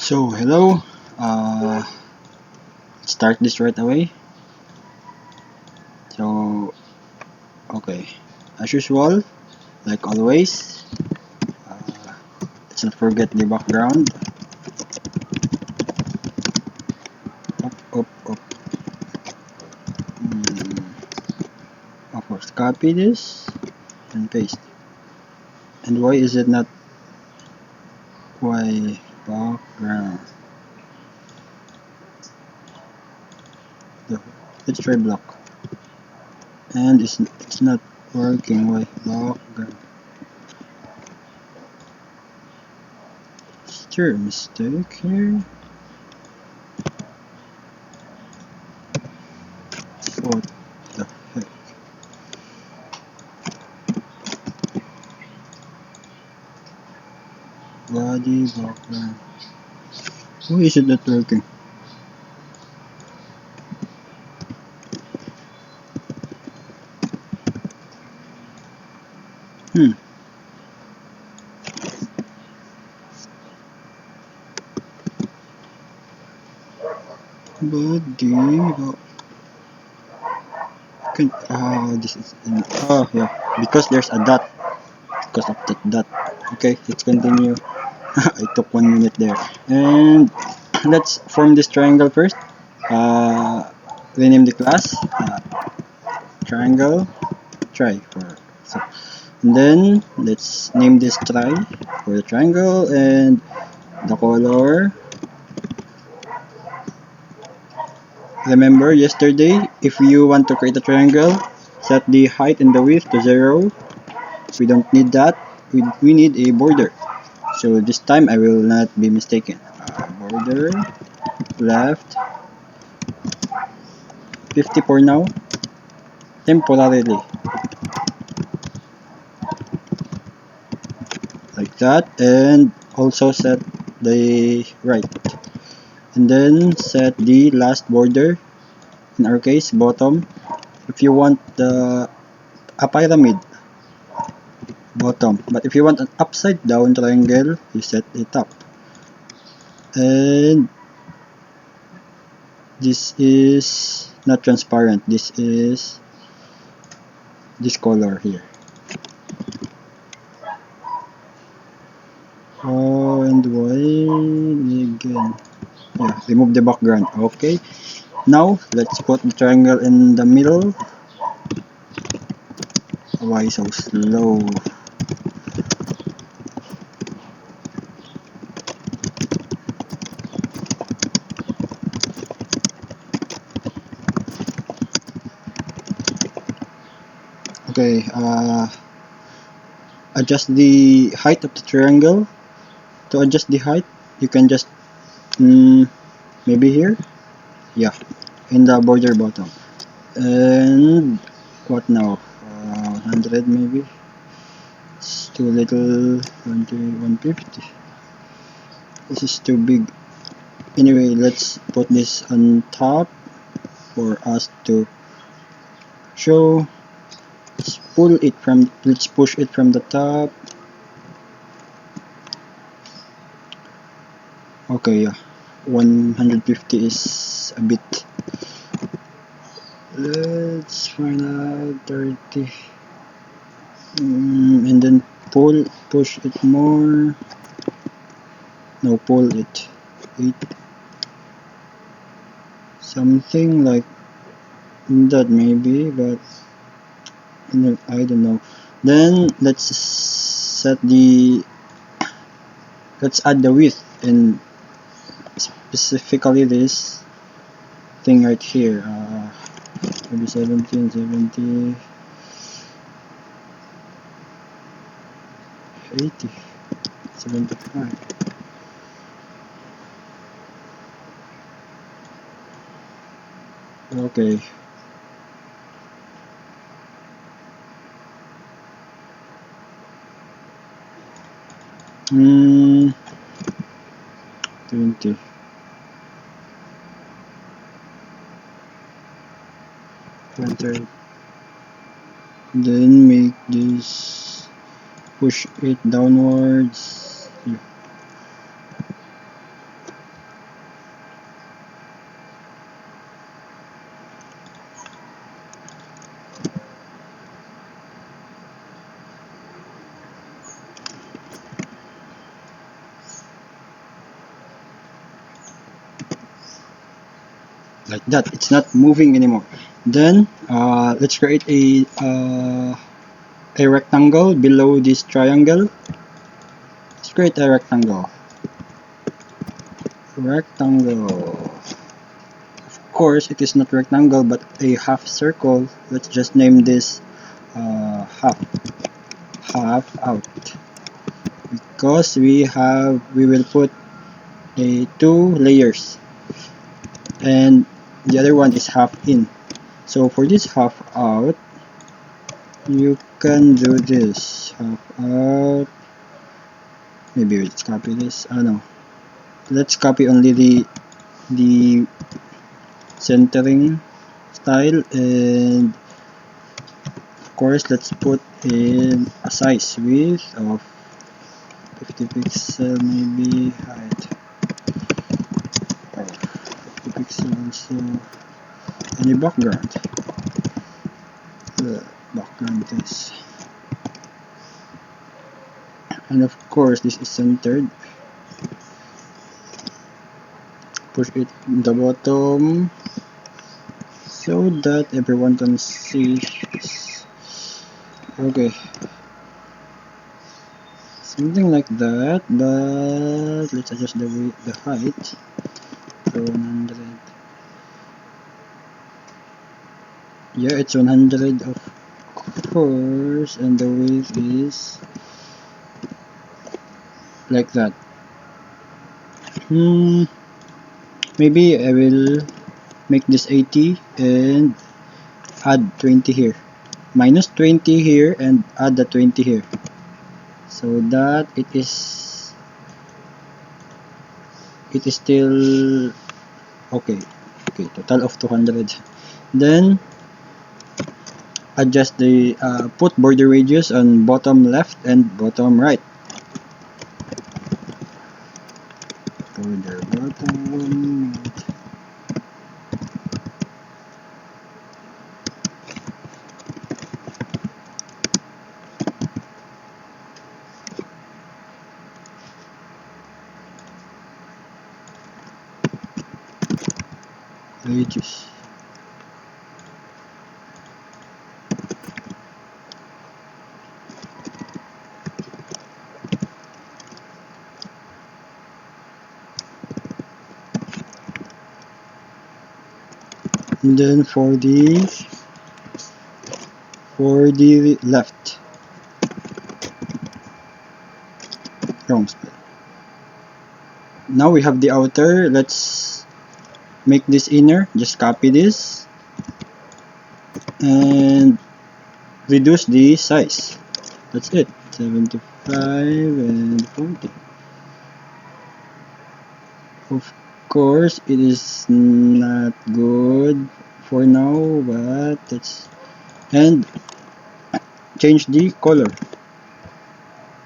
So hello, uh, start this right away. So okay, as usual, like always, uh, let's not forget the background. Up. Of course, copy this and paste. And why is it not why background? So, let's try block. And it's not working. Why background? Is there a mistake here? What the heck? Body background. Why is it not working? Hmm. Body. This is yeah, because there's a dot. Because of that dot. Okay, let's continue. I took 1 minute there, and let's form this triangle first. Rename the class triangle try for so. And then let's name this try for the triangle and the color. Remember yesterday, if you want to create a triangle, set the height and the width to 0. We don't need that. We need a border. So this time I will not be mistaken. Border left 50 for now. Temporarily. Like that. And also set the right. And then set the last border. In our case, bottom. If you want a pyramid, bottom. But if you want an upside down triangle, you set it up. And this is not transparent. This is this color here. Oh, and why again? Yeah, remove the background. Okay. Now, let's put the triangle in the middle. Why so slow? Okay, adjust the height of the triangle. To adjust the height, you can just maybe here. Yeah, in the border bottom. And what now? 100 maybe. It's too little. 150. This is too big. Anyway, let's put this on top for us to show. Let's push it from the top. Okay, yeah. 150 is a bit. Let's find out 30. And then push it more. No, pull it. 8. Something like that maybe, but I don't know. Then let's add the width and specifically this thing right here. Maybe 17, 70, 80, 75. Okay. Hmm. 20. Then make this, push it downwards. Yeah. like that. It's not moving anymore. Then let's create a rectangle below this triangle. Let's create a rectangle. Of course, it is not rectangle but a half circle. Let's just name this half out, because we will put a 2 layers, and the other one is half in. So for this half out, you can do this half out. Maybe let's copy this. No, let's copy only the centering style, and of course let's put in a size width of 50 pixel, maybe height of 50 pixels. So any background, the background is, and of course this is centered. Push it in the bottom so that everyone can see this. Okay, something like that, but let's adjust the height to 100. Yeah, it's 100 of course, and the width is like that. Maybe I will make this 80 and add 20 here, minus 20 here and add the 20 here, so that it is still okay. Total of 200. Then adjust the put border radius on bottom left and bottom right. Border bottom right. Radius. And then for the left, wrong spell. Now we have the outer. Let's make this inner. Just copy this and reduce the size. That's it. 75 and 40. Of course, it is not good for now, but that's, and change the color.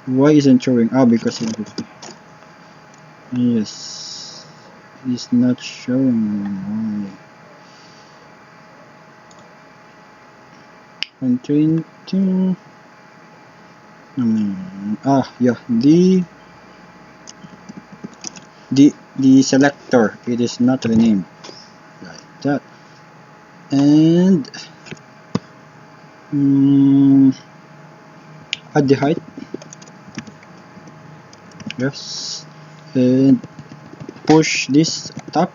Why isn't showing? Because it's 50. Yes, it's not showing. I'm trying to yeah, the selector, it is not renamed like that. And add the height, yes, and push this top.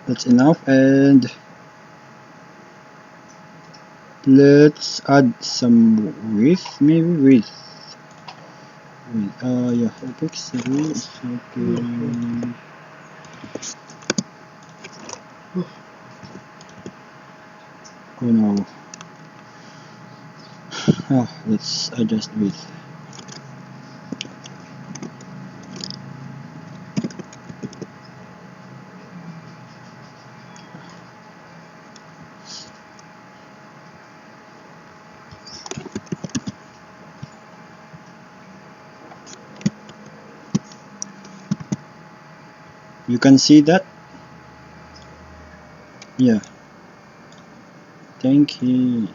That's enough, and let's add some width, maybe width. Yeah, pixel is okay. Oh no. Let's adjust width. You can see that? Yeah. Thank you.